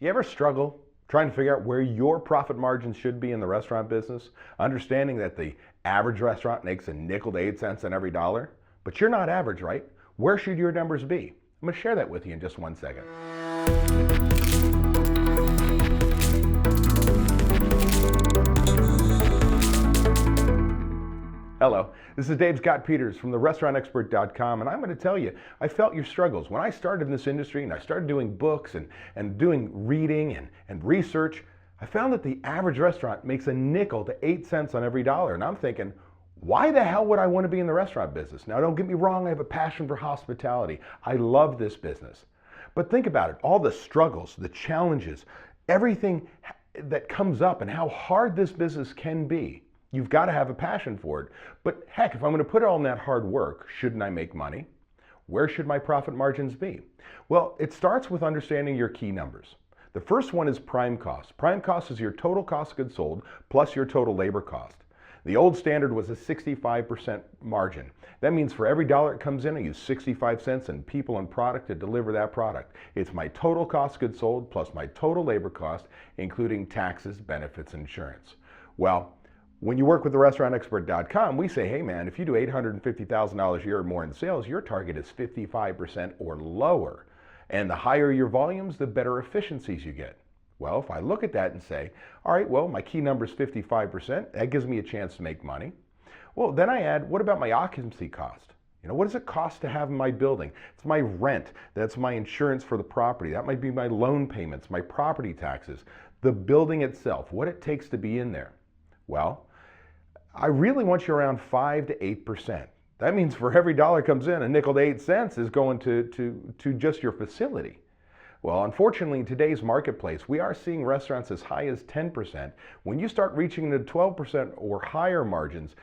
You ever struggle trying to figure out where your profit margins should be in the restaurant business, understanding that the average restaurant makes a nickel to 8 cents on every dollar? But you're not average, right? Where should your numbers be? I'm going to share that with you in just 1 second. Hello, this is Dave Scott Peters from therestaurantexpert.com, and I'm going to tell you, I felt your struggles. When I started in this industry and I started doing books and doing reading and research, I found that the average restaurant makes a nickel to 8 cents on every dollar. And I'm thinking, why the hell would I want to be in the restaurant business? Now, don't get me wrong, I have a passion for hospitality. I love this business. But think about it, all the struggles, the challenges, everything that comes up and how hard this business can be. You've got to have a passion for it. But heck, if I'm going to put all in that hard work, shouldn't I make money? Where should my profit margins be? Well, it starts with understanding your key numbers. The first one is prime cost. Prime cost is your total cost of goods sold plus your total labor cost. The old standard was a 65% margin. That means for every dollar that comes in, I use 65 cents in people and product to deliver that product. It's my total cost of goods sold plus my total labor cost, including taxes, benefits, and insurance. Well, when you work with therestaurantexpert.com, we say, hey man, if you do $850,000 a year or more in sales, your target is 55% or lower. And the higher your volumes, the better efficiencies you get. Well, if I look at that and say, all right, well, my key number is 55%, that gives me a chance to make money. Well, then I add, what about my occupancy cost? What does it cost to have in my building? It's my rent, that's my insurance for the property, that might be my loan payments, my property taxes, the building itself, what it takes to be in there. Well, I really want you around 5 to 8%. That means for every dollar comes in, a nickel to 8 cents is going to just your facility. Well, unfortunately, in today's marketplace, we are seeing restaurants as high as 10%. When you start reaching the 12% or higher margins,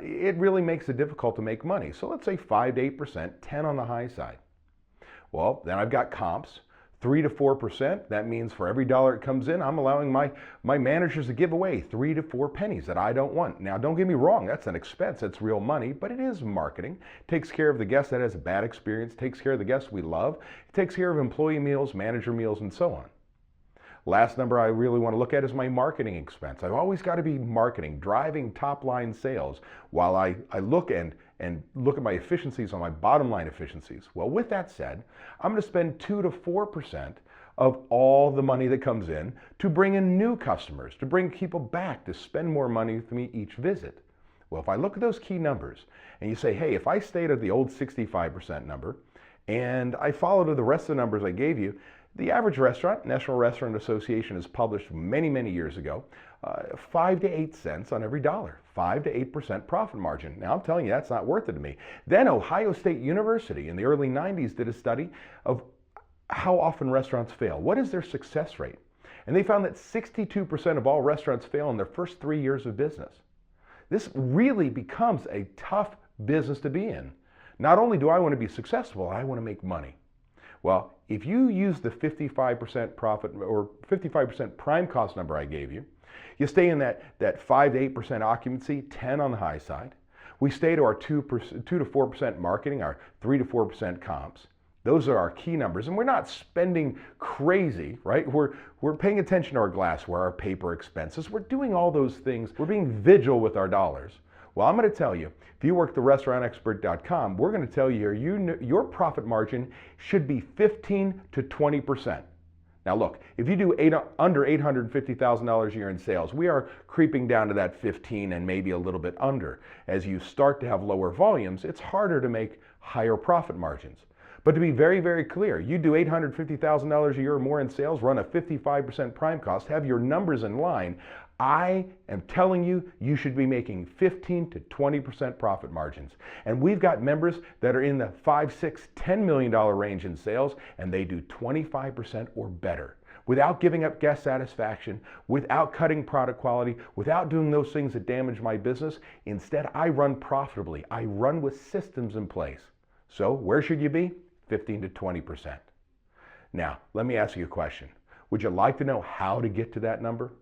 it really makes it difficult to make money. So let's say 5 to 8%, 10 on the high side. Well, then I've got comps. 3 to 4%, that means for every dollar it comes in, I'm allowing my managers to give away 3 to 4 pennies that I don't want. Now, don't get me wrong, that's an expense, that's real money, but it is marketing. Takes care of the guest that has a bad experience, takes care of the guests we love, it takes care of employee meals, manager meals, and so on. Last number I really want to look at is my marketing expense. I've always got to be marketing, driving top line sales while I look at my efficiencies on my bottom line efficiencies. Well, with that said, I'm going to spend 2 to 4% of all the money that comes in to bring in new customers, to bring people back, to spend more money with me each visit. Well, if I look at those key numbers and you say, hey, if I stayed at the old 65% number and I followed the rest of the numbers I gave you, the average restaurant, National Restaurant Association has published many, many years ago, 5 to 8 cents on every dollar, 5 to 8% profit margin. Now I'm telling you, that's not worth it to me. Then Ohio State University in the early 90s did a study of how often restaurants fail. What is their success rate? And they found that 62% of all restaurants fail in their first 3 years of business. This really becomes a tough business to be in. Not only do I want to be successful, I want to make money. Well, if you use the 55% profit or 55% prime cost number I gave you, you stay in that 5 to 8% occupancy, 10 on the high side. We stay to our 2 to 4% marketing, our 3 to 4% comps. Those are our key numbers, and we're not spending crazy, right? We're paying attention to our glassware, our paper expenses. We're doing all those things. We're being vigilant with our dollars. Well, I'm going to tell you, if you work therestaurantexpert.com, we're going to tell you your profit margin should be 15 to 20%. Now look, if you do under $850,000 a year in sales, we are creeping down to that 15 and maybe a little bit under. As you start to have lower volumes, it's harder to make higher profit margins. But to be very, very clear, you do $850,000 a year or more in sales, run a 55% prime cost, have your numbers in line, I am telling you, you should be making 15 to 20% profit margins. And we've got members that are in the $5, $6, $10 million range in sales, and they do 25% or better. Without giving up guest satisfaction, without cutting product quality, without doing those things that damage my business. Instead, I run profitably. I run with systems in place. So where should you be? 15 to 20%. Now, let me ask you a question. Would you like to know how to get to that number?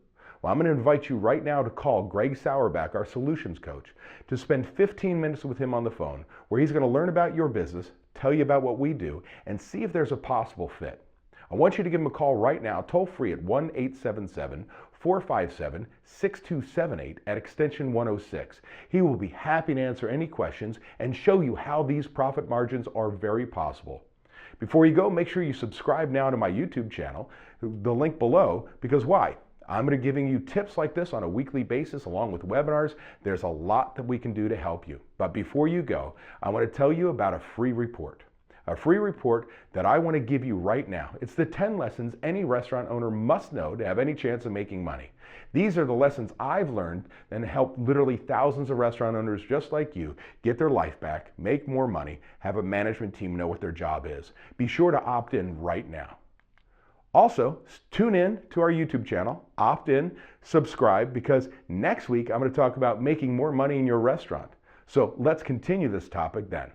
Well, I'm going to invite you right now to call Greg Sauerback, our solutions coach, to spend 15 minutes with him on the phone, where he's going to learn about your business, tell you about what we do, and see if there's a possible fit. I want you to give him a call right now, toll free at 1-877-457-6278 at extension 106. He will be happy to answer any questions and show you how these profit margins are very possible. Before you go, make sure you subscribe now to my YouTube channel, the link below, because why? I'm going to be giving you tips like this on a weekly basis along with webinars. There's a lot that we can do to help you. But before you go, I want to tell you about a free report. A free report that I want to give you right now. It's the 10 lessons any restaurant owner must know to have any chance of making money. These are the lessons I've learned and helped literally thousands of restaurant owners just like you get their life back, make more money, have a management team know what their job is. Be sure to opt in right now. Also, tune in to our YouTube channel, opt in, subscribe, because next week I'm going to talk about making more money in your restaurant. So let's continue this topic then.